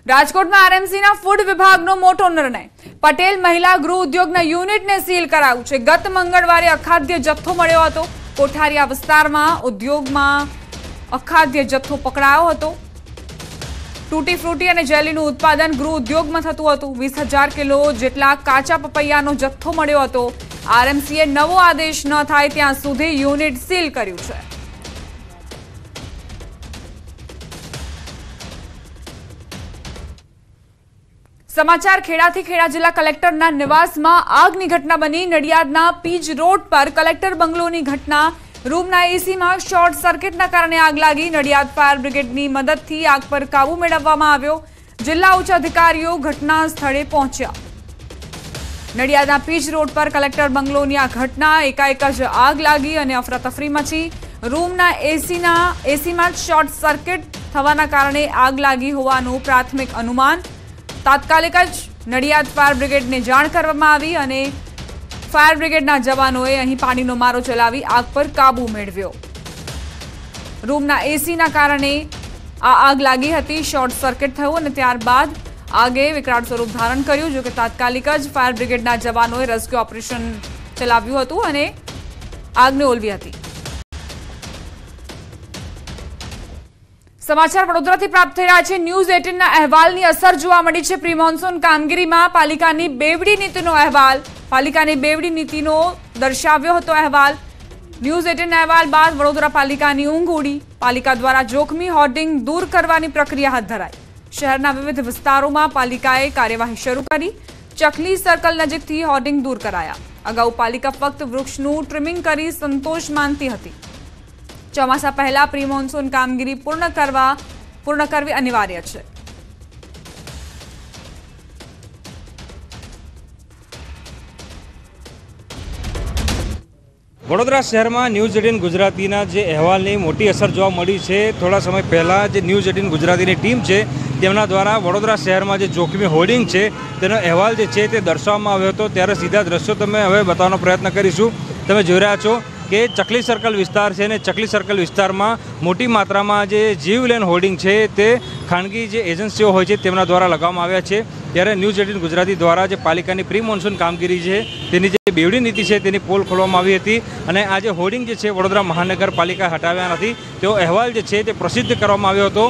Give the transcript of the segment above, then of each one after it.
રાજકોટમાં આરએમસીના ફૂડ વિભાગનો મોટો નિર્ણય. પટેલ મહિલા ગૃહ ઉદ્યોગના યુનિટને સીલ કરાયું છે. ગત મંગળવારે અખાદ્ય જથ્થો મળ્યો હતો. કોઠારિયા વિસ્તારમાં ઉદ્યોગમાં અખાદ્ય જથ્થો પકડાયો હતો. તૂટી ફ્રૂટી અને જેલીનું ઉત્પાદન ગૃહ ઉદ્યોગમાં થતું હતું. 20,000 કિલો જેટલા કાચા પપૈયાનો જથ્થો મળ્યો હતો. આરએમસીએ નવો આદેશ ન થાય ત્યાં સુધી યુનિટ સીલ કર્યું છે. સમાચાર ખેડાથી. ખેડા જિલ્લા કલેક્ટરના નિવાસમાં આગની ઘટના બની. નડિયાદના પીજ રોડ પર કલેક્ટર બંગલોની ઘટના. રૂમના એસીમાં શોર્ટ સર્કિટના કારણે આગ લાગી. નડિયાદ ફાયર બ્રિગેડની મદદથી આગ પર કાબુ મેળવવામાં આવ્યો. જિલ્લા ઉચ્ચ અધિકારીઓ ઘટના સ્થળે પહોંચ્યા. નડિયાદના પીજ રોડ પર કલેક્ટર બંગલોની આ ઘટના. એકાએક જ આગ લાગી અને અફરાતફરી મચી. રૂમના એસીમાં શોર્ટ સર્કિટ થવાના કારણે આગ લાગી હોવાનું પ્રાથમિક અનુમાન. તાત્કાલિક જ નડિયાદ ફાયર બ્રિગેડને જાણ કરવામાં આવી અને ફાયર બ્રિગેડના જવાનોએ અહીં પાણીનો મારો ચલાવી આગ પર કાબુ મેળવ્યો. રૂમના એસીના કારણે આ આગ લાગી હતી. શોર્ટ સર્કિટ થયું અને ત્યારબાદ આગે વિકરાળ સ્વરૂપ ધારણ કર્યું. જો કે તાત્કાલિક જ ફાયર બ્રિગેડના જવાનોએ રેસ્ક્યુ ઓપરેશન ચલાવ્યું હતું અને આગને ઓલવી હતી. સમાચાર વડોદરાથી પ્રાપ્ત થઈ રહ્યા છે. ન્યૂઝ 18ના અહેવાલની અસર જોવા મળી છે. પ્રી મોન્સૂન કામગીરીમાં પાલિકાની બેવડી નીતિનો અહેવાલ. પાલિકાની બેવડી નીતિનો દર્શાવ્યો હતો અહેવાલ. ન્યૂઝ 18ના અહેવાલ બાદ વડોદરા પાલિકાની ઊંઘ ઉડી. પાલિકા દ્વારા જોખમી હોર્ડિંગ દૂર કરવાની પ્રક્રિયા હાથ ધરાઈ. શહેરના વિવિધ વિસ્તારોમાં પાલિકાએ કાર્યવાહી શરૂ કરી. ચકલી સર્કલ નજીકથી હોર્ડિંગ દૂર કરાયા. અગાઉ પાલિકા ફક્ત વૃક્ષનું ટ્રીમિંગ કરી સંતોષ માનતી હતી. ચોમાસા પહેલા પ્રી મોન્સૂન કામગીરી પૂર્ણ કરવી અનિવાર્ય છે. વડોદરા શહેરમાં ન્યૂઝ 18 ગુજરાતીના જે અહેવાલની મોટી અસર જોવા મળી છે. થોડા સમય પહેલાં જે ન્યૂઝ 18 ગુજરાતીની ટીમ છે તેમના દ્વારા વડોદરા શહેરમાં જે જોખમી હોર્ડિંગ છે તેનો અહેવાલ જે છે તે દર્શાવવામાં આવ્યો હતો. ત્યારે સીધા દ્રશ્યો તમે હવે બતાવવાનો પ્રયત્ન કરીશું. તમે જોઈ રહ્યા છો કે ચકલી સર્કલ વિસ્તાર છે અને ચકલી સર્કલ વિસ્તારમાં મોટી માત્રામાં જે જીવલેણ હોર્ડિંગ છે તે ખાનગી જે એજન્સીઓ હોય છે તેમના દ્વારા લગાવવામાં આવ્યા છે. ત્યારે ન્યૂઝ 18 ગુજરાતી દ્વારા જે પાલિકાની પ્રી મોન્સૂન કામગીરી છે તેની જે બેવડી નીતિ છે તેની પોલ ખોલવામાં આવી હતી અને આ જે હોર્ડિંગ જે છે વડોદરા મહાનગરપાલિકા હટાવ્યા નથી તેવો અહેવાલ જે છે તે પ્રસિદ્ધ કરવામાં આવ્યો હતો.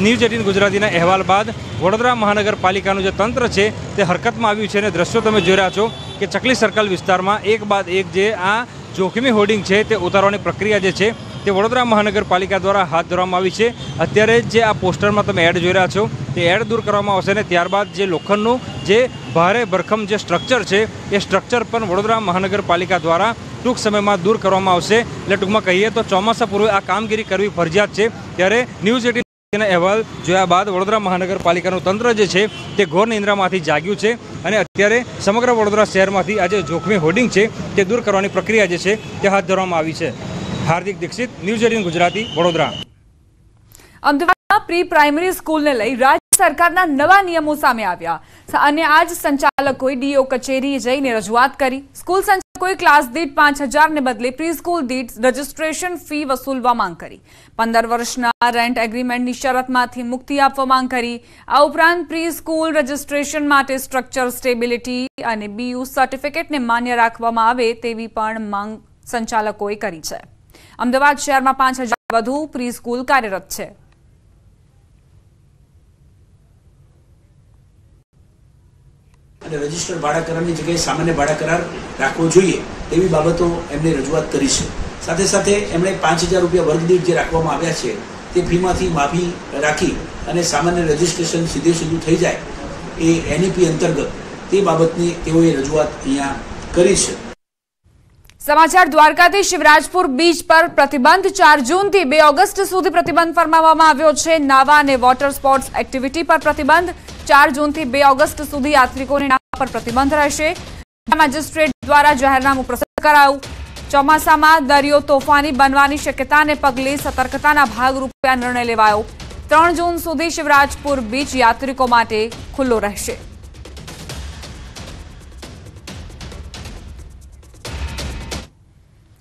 ન્યૂઝ 18 ગુજરાતીના અહેવાલ બાદ વડોદરા મહાનગરપાલિકાનું જે તંત્ર છે તે હરકતમાં આવ્યું છે અને દ્રશ્યો તમે જોઈ રહ્યા છો કે ચકલી સર્કલ વિસ્તારમાં એક બાદ એક જે આ જોખમી હોર્ડિંગ છે તે ઉતારવાની પ્રક્રિયા જે છે તે વડોદરા મહાનગરપાલિકા દ્વારા હાથ ધરવામાં આવી છે. અત્યારે જે આ પોસ્ટરમાં તમે એડ જોઈ રહ્યા છો તે એડ દૂર કરવામાં આવશે અને ત્યારબાદ જે લોખંડનું જે ભારે ભરખમ જે સ્ટ્રક્ચર છે એ સ્ટ્રક્ચર પણ વડોદરા મહાનગરપાલિકા દ્વારા ટૂંક સમયમાં દૂર કરવામાં આવશે. એટલે ટૂંકમાં કહીએ તો ચોમાસા પૂર્વે આ કામગીરી કરવી ફરજિયાત છે. ત્યારે ન્યૂઝ 18 અહેવાલ જોયા બાદ વડોદરા મહાનગરપાલિકાનું તંત્ર જે છે તે ઘોર નિંદ્રામાંથી જાગ્યું છે અને અત્યારે સમગ્ર વડોદરા શહેરમાંથી આ જે જોખમી હોર્ડિંગ છે તે દૂર કરવાની પ્રક્રિયા જે છે તે હાથ ધરવામાં આવી છે. હાર્દિક દીક્ષિત, ન્યૂઝ 18 ગુજરાતી, વડોદરા. અમદાવાદમાં પ્રી પ્રાઇમરી સ્કૂલને લઈ રાજ્ય સરકારના નવા નિયમો સામે આવ્યા અને આજ સંચાલકોએ ડીઓ કચેરીએ જઈને રજૂઆત કરી. સ્કૂલ સંચાલકોએ ક્લાસ દીઠ 5,000 ને બદલે પ્રી સ્કૂલ દીઠ રજીસ્ટ્રેશન ફી વસૂલવા માંગ કરી. 15 વર્ષના રેન્ટ એગ્રીમેન્ટની શરતમાંથી મુક્તિ આપવા માંગ કરી. આ ઉપરાંત પ્રી સ્કૂલ રજીસ્ટ્રેશન માટે સ્ટ્રક્ચર સ્ટેબિલિટી અને બીયુ સર્ટિફિકેટને માન્ય રાખવામાં આવે તેવી પણ માંગ સંચાલકોએ કરી છે. અમદાવાદ શહેરમાં 5,000 વધુ પ્રી સ્કૂલ કાર્યરત છે. અને રજીસ્ટર્ડ ભાડા કરારની જગ્યાએ સામાન્ય ભાડા કરાર રાખવો જોઈએ એવી બાબતો એમણે રજૂઆત કરી છે. સાથે સાથે એમણે 5,000 રૂપિયા વર્ગ દીઠ જે રાખવામાં આવ્યા છે તે ફીમાંથી માફી રાખી અને સામાન્ય રજીસ્ટ્રેશન સીધું થઈ જાય એ એનઈપી અંતર્ગત તે બાબતની તેઓએ રજૂઆત અહીંયા કરી છે. સમાચાર દ્વારકાથી. શિવરાજપુર બીચ પર પ્રતિબંધ. 4 જૂનથી 2 ઓગસ્ટ સુધી પ્રતિબંધ ફરમાવવામાં આવ્યો છે. નાવા અને વોટર સ્પોર્ટ્સ એક્ટિવિટી પર પ્રતિબંધ. 4 જૂનથી 2 ઓગસ્ટ સુધી યાત્રિકોને નાવા પર પ્રતિબંધ રહેશે. મેજિસ્ટ્રેટ દ્વારા જાહેરનામું પ્રસિદ્ધ કરાયું. ચોમાસામાં દરિયો તોફાની બનવાની શક્યતાને પગલે સતર્કતાના ભાગરૂપે આ નિર્ણય લેવાયો. 3 જૂન સુધી શિવરાજપુર બીચ યાત્રિકો માટે ખુલ્લો રહેશે.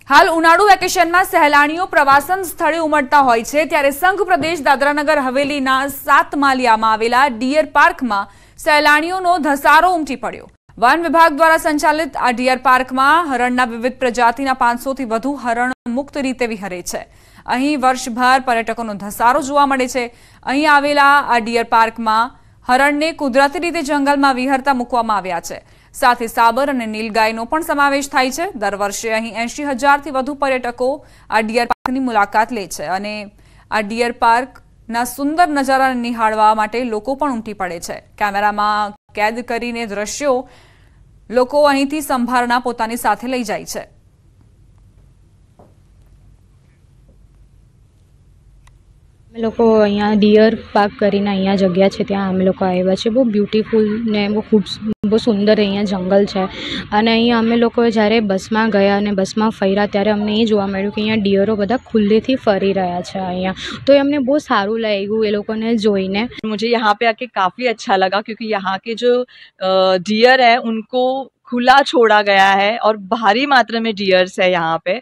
હાલ ઉનાળુ વેકેશનમાં સહેલાણીઓ પ્રવાસન સ્થળે ઉમટતા હોય છે, ત્યારે સંઘ પ્રદેશ દાદરાનગર હવેલીના 7 માલિયામાં આવેલા ડિયર પાર્કમાં સહેલાણીઓનો ધસારો ઉમટી પડ્યો। વન વિભાગ દ્વારા સંચાલિત આ ડિયર પાર્કમાં હરણના વિવિધ પ્રજાતિના 500થી વધુ હરણ મુક્ત રીતે વિહરે છે। અહીં વર્ષભર પર્યટકોનો ધસારો જોવા મળે છે। અહીં આવેલા આ ડિયર પાર્કમાં હરણને કુદરતી રીતે જંગલમાં વિહરતા મૂકવામાં આવ્યા છે। સાથે સાબર અને નીલગાયનો પણ સમાવેશ થાય છે। દર વર્ષે અહીં 80,000થી વધુ પર્યટકો આ ડિયર પાર્કની મુલાકાત લે છે અને આ ડિયર પાર્કના સુંદર નજારાને નિહાળવા માટે લોકો પણ ઉમટી પડે છે। કેમેરામાં કેદ કરીને દ્રશ્યો લોકો અહીંથી સંભાળના પોતાની સાથે લઈ જાય છે। અમે લોકો અહીંયા ડિયર પાર્ક કરીને અહીંયા જગ્યા છે ત્યાં અમે લોકો આવ્યા છે। બહુ બ્યુટીફુલ ને બહુ સુંદર અહીંયા જંગલ છે અને અહીંયા અમે લોકો જ્યારે બસમાં ગયા અને બસમાં ફર્યા ત્યારે અમને એ જોવા મળ્યું કે અહીંયા ડિયરો બધા ખુલ્લેથી ફરી રહ્યા છે અહીંયા, તો એ અમને બહુ સારું લાગ્યું એ લોકોને જોઈને। मुझे यहाँ पे आके काफ़ी अच्छा लगा क्योंकि यहाँ के जो डियर है उनको खुला छोड़ा गया है और भारी मात्रा में डियर्स है यहाँ पे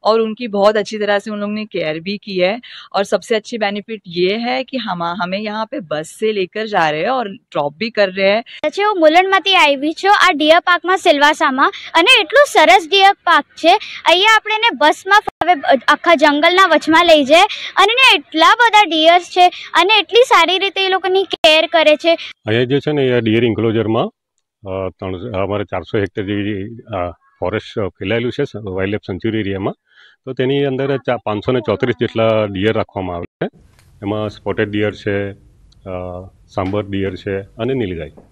और उनकी बहुत अच्छी तरह से उन लोगों ने केयर भी की है। और सबसे अच्छी बेनिफिट ये है कि हमें यहाँ पे बस से लेकर जा रहे हैं और ड्रॉप भी कर रहे हैं। હું મુલણમાંથી આવી છું આ ડિયર પાર્કમાં સિલવાસામાં અને એટલું સરસ ડિયર પાર્ક છે। અહીંયા આપણે એને બસમાં આખા જંગલના વચમાં લઈ જાય અને એટલા બધા ડિયર્સ છે અને એટલી સારી રીતે એ લોકોની કેર કરે છે। અહીંયા જે છે ને એ ડિયર ઇન્ક્લોઝરમાં અમારે 400 હેક્ટર જેવી ફોરેસ્ટ ફેલાયેલું છે વાઇલ્ડ લાઇફ સેન્ચ્યુરી એરિયામાં, તો તેની અંદર 534 જેટલા ડિયર રાખવામાં આવે છે। એમાં સ્પોટેડ ડિયર છે, સાંબર ડિયર છે અને નીલગાય।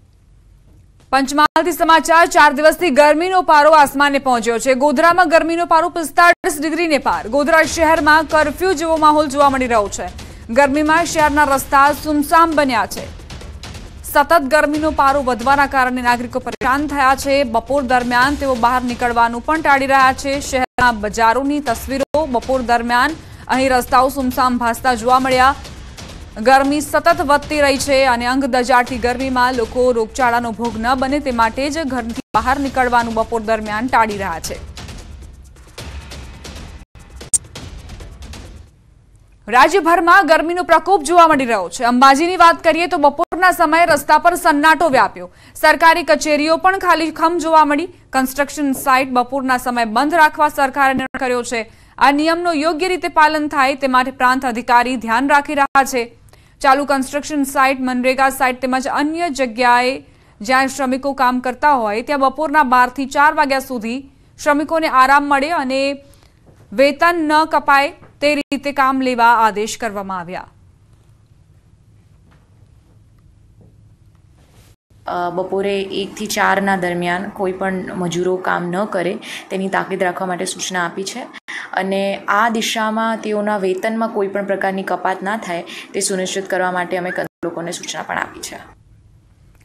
પંચમહાલથી સમાચાર। 4 દિવસથી ગરમીનો પારો આસમાને પહોંચ્યો છે। ગોધરામાં ગરમીનો પારો 45 ડિગ્રીને પાર। ગોધરા શહેરમાં કર્ફ્યુ જેવો માહોલ જોવા મળી રહ્યો છે। ગરમીમાં શહેરના રસ્તા સુમસામ બન્યા છે। સતત ગરમીનો પારો વધવાના કારણે નાગરિકો પરેશાન થયા છે। બપોર દરમિયાન તેઓ બહાર નીકળવાનું પણ ટાળી રહ્યા છે। શહેરના બજારોની તસવીરો બપોર દરમિયાન અહીં રસ્તાઓ સુમસામ ભાસતા જોવા મળ્યા। ગરમી સતત વધતી રહી છે અને અંગ દજાડતી ગરમીમાં લોકો રોગચાળાનો ભોગ ન બને તે માટે જ ઘરથી બહાર નીકળવાનું બપોર દરમિયાન ટાળી રહ્યા છે। રાજ્યભરમાં ગરમીનો પ્રકોપ જોવા મળી રહ્યો છે। અંબાજીની વાત કરીએ તો બપોરના સમયે રસ્તા પર સન્નાટો વ્યાપ્યો। સરકારી કચેરીઓ પણ ખાલીખમ જોવા મળી। કન્સ્ટ્રક્શન સાઇટ બપોરના સમયે બંધ રાખવા સરકારે નિર્ણય કર્યો છે। આ નિયમનો યોગ્ય રીતે પાલન થાય તે માટે પ્રાંત અધિકારી ધ્યાન રાખી રહ્યા છે। ચાલુ કન્સ્ટ્રક્શન સાઇટ, મનરેગા સાઇટ તેમજ અન્ય જગ્યાએ જ્યાં શ્રમિકો કામ કરતા હોય ત્યાં બપોરના 12 થી 4 વાગ્યા સુધી શ્રમિકોને આરામ મળે અને વેતન ન કપાય તે રીતે કામ લેવા આદેશ કરવામાં આવ્યા। બપોરે 1 થી 4 દરમિયાન કોઈ પણ મજૂરો કામ ન કરે તેની તાકીદ રાખવા માટે સૂચના આપી છે અને આ દિશામાં તેઓના વેતનમાં કોઈ પણ પ્રકારની કપાત ના થાય તે સુનિશ્ચિત કરવા માટે અમે લોકોને સૂચના પણ આપી છે।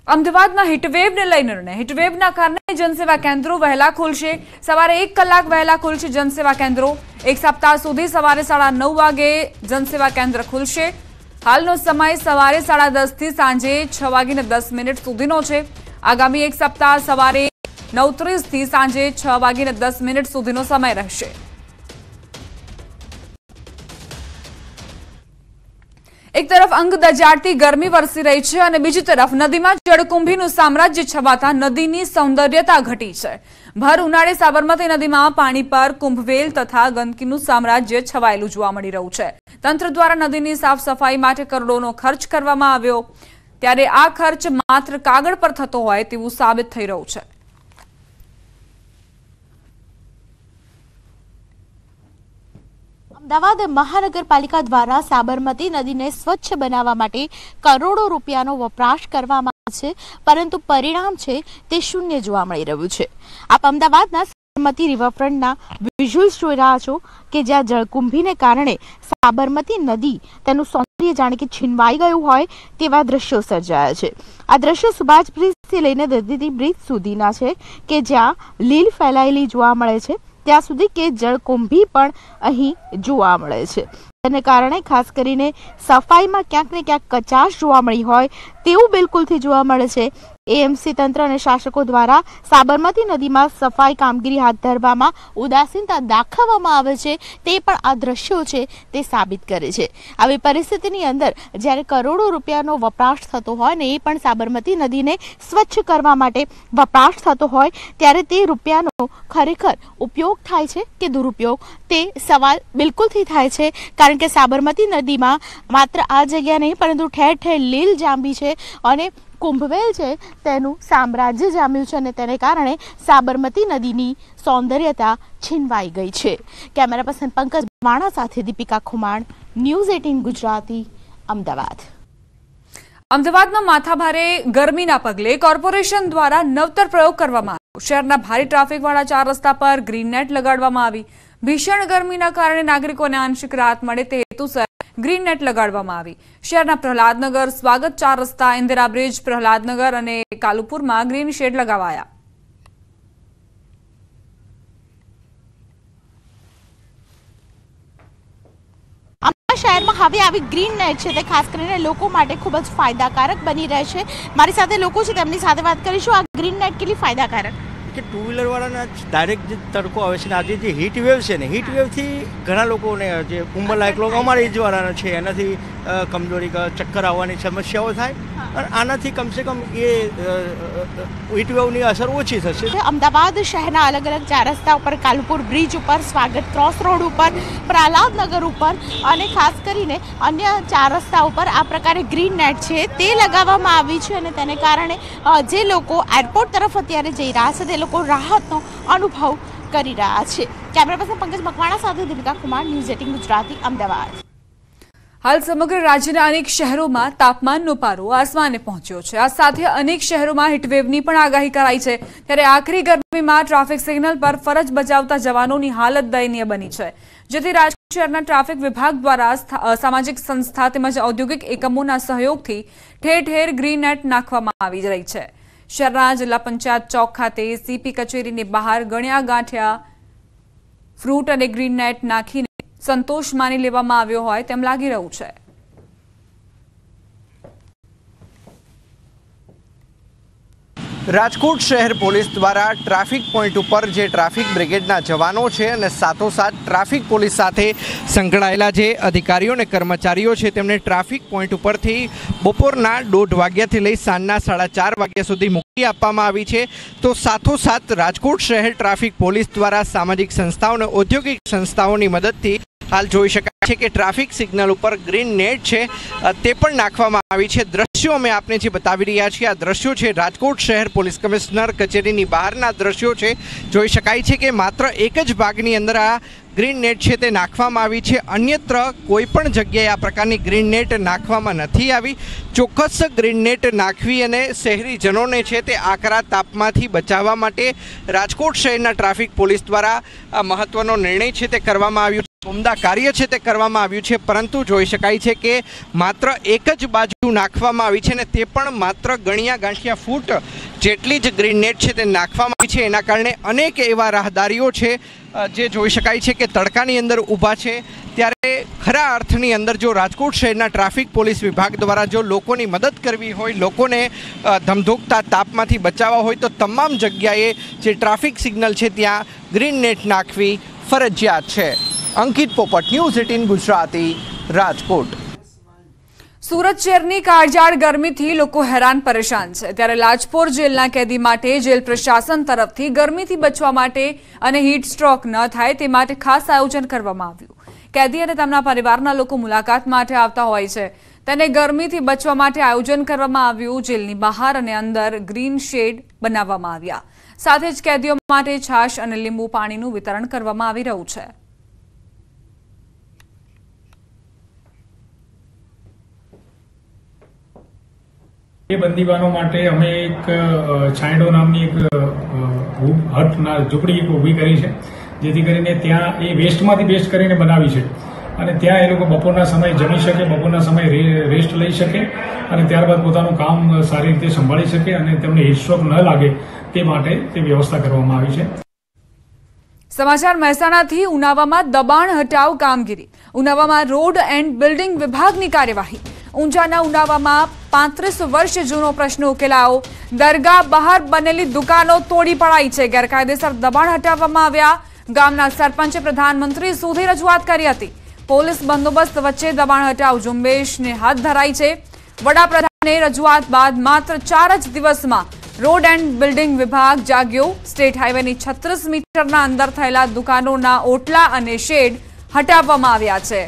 અમદાવાદના હીટવેવને લઈ નિર્ણય। હીટવેવના કારણે જનસેવા કેન્દ્રો વહેલા ખુલશે। સવારે 1 કલાક વહેલા ખુલશે જનસેવા કેન્દ્રો। એક સપ્તાહ સુધી સવારે 9:30 વાગે જનસેવા કેન્દ્ર ખુલશે। હાલનો સમય સવારે 10:30 થી સાંજે 6:10 સુધીનો છે। આગામી એક સપ્તાહ સવારે 9:30 થી સાંજે 6:10 સુધીનો સમય રહેશે। એક તરફ અંગ દજાડતી ગરમી વરસી રહી છે અને બીજી તરફ નદીમાં જળકુંભીનું સામ્રાજ્ય છવાતા નદીની સૌંદર્યતા ઘટી છે। ભર ઉનાળે સાબરમતી નદીમાં પાણી પર કુંભવેલ તથા ગંદકીનું સામ્રાજ્ય છવાયેલું જોવા મળી રહ્યું છે। તંત્ર દ્વારા નદીની સાફ સફાઈ માટે કરોડોનો ખર્ચ કરવામાં આવ્યો, ત્યારે આ ખર્ચ માત્ર કાગળ પર થતો હોય તેવું સાબિત થઈ રહ્યું છે। અમદાવાદ મહાનગરપાલિકા દ્વારા સાબરમતી નદીને સ્વચ્છ બનાવવા માટે કરોડો રૂપિયાનો વપરાશ કરવામાં આવે છે, પરંતુ પરિણામ છે તે શૂન્ય જોવા મળી રહ્યું છે। આપ અમદાવાદના સાબરમતી રિવરફ્રન્ટના વિઝ્યુઅલ્સ જોઈ રહ્યા છો કે જ્યાં જળકુંભીને કારણે સાબરમતી નદી તેનું સૌંદર્ય જાણે કે છીનવાઈ ગયું હોય તેવા દ્રશ્યો સર્જાયા છે। આ દ્રશ્યો સુભાષ બ્રિજથી લઈને દર્દી બ્રિજ સુધીના છે કે જ્યાં લીલ ફેલાયેલી જોવા મળે છે, ત્યાં સુધી કે જળકુંભી પણ અહીં જોવા મળે છે। તેને કારણે ખાસ કરીને સફાઈમાં ક્યાંક ને ક્યાંક કચાશ જોવા મળી હોય તેવું બિલકુલથી જોવા મળે છે। એએમસી તંત્ર અને શાસકો દ્વારા સાબરમતી નદીમાં સફાઈ કામગીરી હાથ ધરવામાં ઉદાસીનતા દાખવવામાં આવે છે તે પણ આ દ્રશ્યો છે તે સાબિત કરે છે। આવી પરિસ્થિતિની અંદર જ્યારે કરોડો રૂપિયાનો વપરાશ થતો હોય ને એ પણ સાબરમતી નદીને સ્વચ્છ કરવા માટે વપરાશ થતો હોય ત્યારે તે રૂપિયાનો ખરેખર ઉપયોગ થાય છે કે દુરુપયોગ તે સવાલ બિલકુલથી થાય છે, કારણ કે સાબરમતી નદીમાં માત્ર આ જગ્યા નહીં પરંતુ ઠેર ઠેર લીલ જાંબી છે અને કુંભવેલ છે તેનું સામ્રાજ્ય જામ્યું છે અને તેને કારણે સાબરમતી નદીની સૌંદર્યતા છીનવાઈ ગઈ છે। કેમેરા પર્સન પંકજ વાણા સાથે દીપિકા ખુમાણ, ન્યૂઝ 18 ગુજરાતી, અમદાવાદ। અમદાવાદમાં માથાભારે ગરમીના પગલે કોર્પોરેશન દ્વારા નવતર પ્રયોગ કરવામાં આવ્યો। શહેરના ભારે ટ્રાફિકવાળા 4 રસ્તા પર ગ્રીન નેટ લગાડવામાં આવી। ભીષણ ગરમીના કારણે નાગરિકોને આંશિક રાહત મળે તે હેતુસર ગ્રીન નેટ લગાડવામાં આવી। શહેરના પ્રહલાદનગર, સ્વાગત 4 રસ્તા, ઇન્દિરા બ્રિજ, પ્રહલાદનગર અને કાલુપુરમાં ગ્રીન શેડ લગાવાયા। શહેરમાં હવે આવી ગ્રીન નેટ છે તે ખાસ કરીને લોકો માટે ખૂબ જ ફાયદાકારક બની રહેશે। મારી સાથે લોકો છે તેમની સાથે વાત કરીશું। આ ગ્રીન નેટ કેટલી ફાયદાકારક કે ટુ વ્હીલરવાળાને ડાયરેક્ટ જે તડકો આવે છે ને આજે જે હીટ વેવ છે ને હીટ વેવથી ઘણા લોકોને જે ઉંમરલાયક લોકો અમારા એજવાળાના છે એનાથી કમજોરી ચક્કર આવવાની સમસ્યાઓ થાય અને આનાથી કમસે કમ એ હીટ વેવની અસર ઓછી થશે। અમદાવાદ શહેરના અલગ અલગ 4 રસ્તા ઉપર, કાલુપુર બ્રિજ ઉપર, સ્વાગત ક્રોસ રોડ ઉપર, પ્રહલાદનગર ઉપર અને ખાસ કરીને અન્ય 4 રસ્તા ઉપર આ પ્રકારે ગ્રીન નેટ છે તે લગાવવામાં આવી છે અને તેને કારણે જે લોકો એરપોર્ટ તરફ અત્યારે જઈ રહ્યા છે તે લોકો રાહતનો અનુભવ કરી રહ્યા છે। કેમેરા પર્સન પંકજ મકવાણા સાથે દીપિકા કુમાર, ન્યૂઝ 18 ગુજરાતી, અમદાવાદ। હાલ સમગ્ર રાજ્યના અનેક શહેરોમાં તાપમાનનો પારો આસમાને પહોંચ્યો છે। આ સાથે અનેક શહેરોમાં હીટવેવની પણ આગાહી કરાઈ છે। ત્યારે આખરી ગરમીમાં ટ્રાફિક સિગ્નલ પર ફરજ બજાવતા જવાનોની હાલત દયનીય બની છે, જેથી રાજકોટ શહેરના ટ્રાફિક વિભાગ દ્વારા સામાજિક સંસ્થા તેમજ ઔદ્યોગિક એકમોના સહયોગથી ઠેર ઠેર ગ્રીન નેટ નાખવામાં આવી રહી છે। શહેરના જિલ્લા પંચાયત ચોક ખાતે સીપી કચેરીની બહાર ગણ્યા ગાંઠ્યા ફ્રૂટ અને ગ્રીન નેટ નાખીને સંતોષ માની લેવામાં આવ્યો હોય તેમ લાગી રહ્યું છે। રાજકોટ શહેર પોલીસ દ્વારા ટ્રાફિક પોઈન્ટ ઉપર જે ટ્રાફિક બ્રિગેડના જવાનો છે અને સાથોસાથ ટ્રાફિક પોલીસ સાથે સંકળાયેલા જે અધિકારીઓ અને કર્મચારીઓ છે તેમને ટ્રાફિક પોઈન્ટ ઉપરથી બપોરના 1:30 વાગ્યાથી લઈ સાંજના 4:30 વાગ્યા સુધી મુક્તિ આપવામાં આવી છે। તો સાથોસાથ રાજકોટ શહેર ટ્રાફિક પોલીસ દ્વારા સામાજિક સંસ્થાઓ અને ઔદ્યોગિક સંસ્થાઓની મદદથી હાલ જોઈ શકાય છે કે ટ્રાફિક સિગ્નલ ઉપર ગ્રીન નેટ છે તે પણ નાખવામાં આવી છે। દ્રશ્યો અમે આપને જે બતાવી રહ્યા છીએ આ દ્રશ્યો છે રાજકોટ શહેર પોલીસ કમિશનર કચેરીની બહારના દ્રશ્યો છે। જોઈ શકાય છે કે માત્ર એક જ ભાગની અંદર આ ગ્રીન નેટ છે તે નાખવામાં આવી છે, અન્યત્ર કોઈ પણ જગ્યાએ આ પ્રકારની ગ્રીન નેટ નાખવામાં નથી આવી। ચોક્કસ ગ્રીન નેટ નાખવી અને શહેરીજનોને છે તે આકરા તાપમાંથી બચાવવા માટે રાજકોટ શહેરના ટ્રાફિક પોલીસ દ્વારા આ મહત્વનો નિર્ણય છે તે કરવામાં આવ્યો છે। ઉમદા કાર્ય છે તે કરવામાં આવ્યું છે, પરંતુ જોઈ શકાય છે કે માત્ર એક જ બાજુ નાખવામાં આવી છે ને તે પણ માત્ર ગણ્યા ગાંઠિયા ફૂટ જેટલી જ ગ્રીન નેટ છે તે નાખવામાં આવી છે। એના કારણે અનેક એવા રાહદારીઓ છે જે જોઈ શકાય છે કે તડકાની અંદર ઊભા છે। ત્યારે ખરા અર્થની અંદર જો રાજકોટ શહેરના ટ્રાફિક પોલીસ વિભાગ દ્વારા જો લોકોની મદદ કરવી હોય, લોકોને ધમધોકતા તાપમાંથી બચાવવા હોય તો તમામ જગ્યાએ જે ટ્રાફિક સિગ્નલ છે ત્યાં ગ્રીન નેટ નાખવી ફરજિયાત છે। અંકિત પોપટ, ન્યૂઝ 18 ગુજરાતી, રાજકોટ। સુરત શહેરની કાળઝાળ ગરમીથી લોકો હેરાન પરેશાન છે, ત્યારે લાજપોર જેલના કેદી માટે જેલ પ્રશાસન તરફથી ગરમીથી બચવા માટે અને હીટ સ્ટ્રોક ન થાય તે માટે ખાસ આયોજન કરવામાં આવ્યું। કેદી અને તેમના પરિવારના લોકો મુલાકાત માટે આવતા હોય છે, તેને ગરમીથી બચવા માટે આયોજન કરવામાં આવ્યું। જેલની બહાર અને અંદર ગ્રીન શેડ બનાવવામાં આવ્યા, સાથે જ કેદીઓ માટે છાશ અને લીંબુ પાણીનું વિતરણ કરવામાં આવી રહ્યું છે। એ બંદીવાનો માટે અમે એક છાંયડો નામની એક હટના ઝૂંપડી ઊભી કરી છે, જેથી કરીને ત્યાં એ વેસ્ટમાંથી બેસ્ટ કરીને બનાવી છે અને ત્યાં એ લોકો બપોરના સમયે જમી શકે, બપોરના સમયે રેસ્ટ લઈ શકે અને ત્યારબાદ પોતાનું કામ સારી રીતે સંભાળી શકે અને તેમને હીટ સ્ટ્રોક ન લાગે તે માટે તે વ્યવસ્થા કરવામાં આવી છે। સમાચાર મહેસાણાથી ઉનાવામાં દબાણ હટાવ કામગીરી। ઉનાવામાં રોડ એન્ડ બિલ્ડિંગ વિભાગની કાર્યવાહી। ઊંઝાના ઉનાવામાં 35 વર્ષ જૂનો પ્રશ્ન ઉકેલાયો. દરગાહ બહાર બનેલી દુકાનો તોડી પડાઈ છે. ગેરકાયદેસર દબાણ હટાવવામાં આવ્યા. ગામના સરપંચે પ્રધાનમંત્રી સુધી રજૂઆત કરી હતી. પોલીસ બંદોબસ્ત વચ્ચે દબાણ હટાવ ઝુંબેશને હાથ ધરાઈ છે. વડાપ્રધાને રજૂઆત બાદ માત્ર 4 જ દિવસમાં રોડ એન્ડ બિલ્ડિંગ વિભાગ જાગ્યો. સ્ટેટ હાઈવેની 36 મીટરના અંદર થયેલા દુકાનોના ઓટલા અને શેડ હટાવવામાં આવ્યા છે.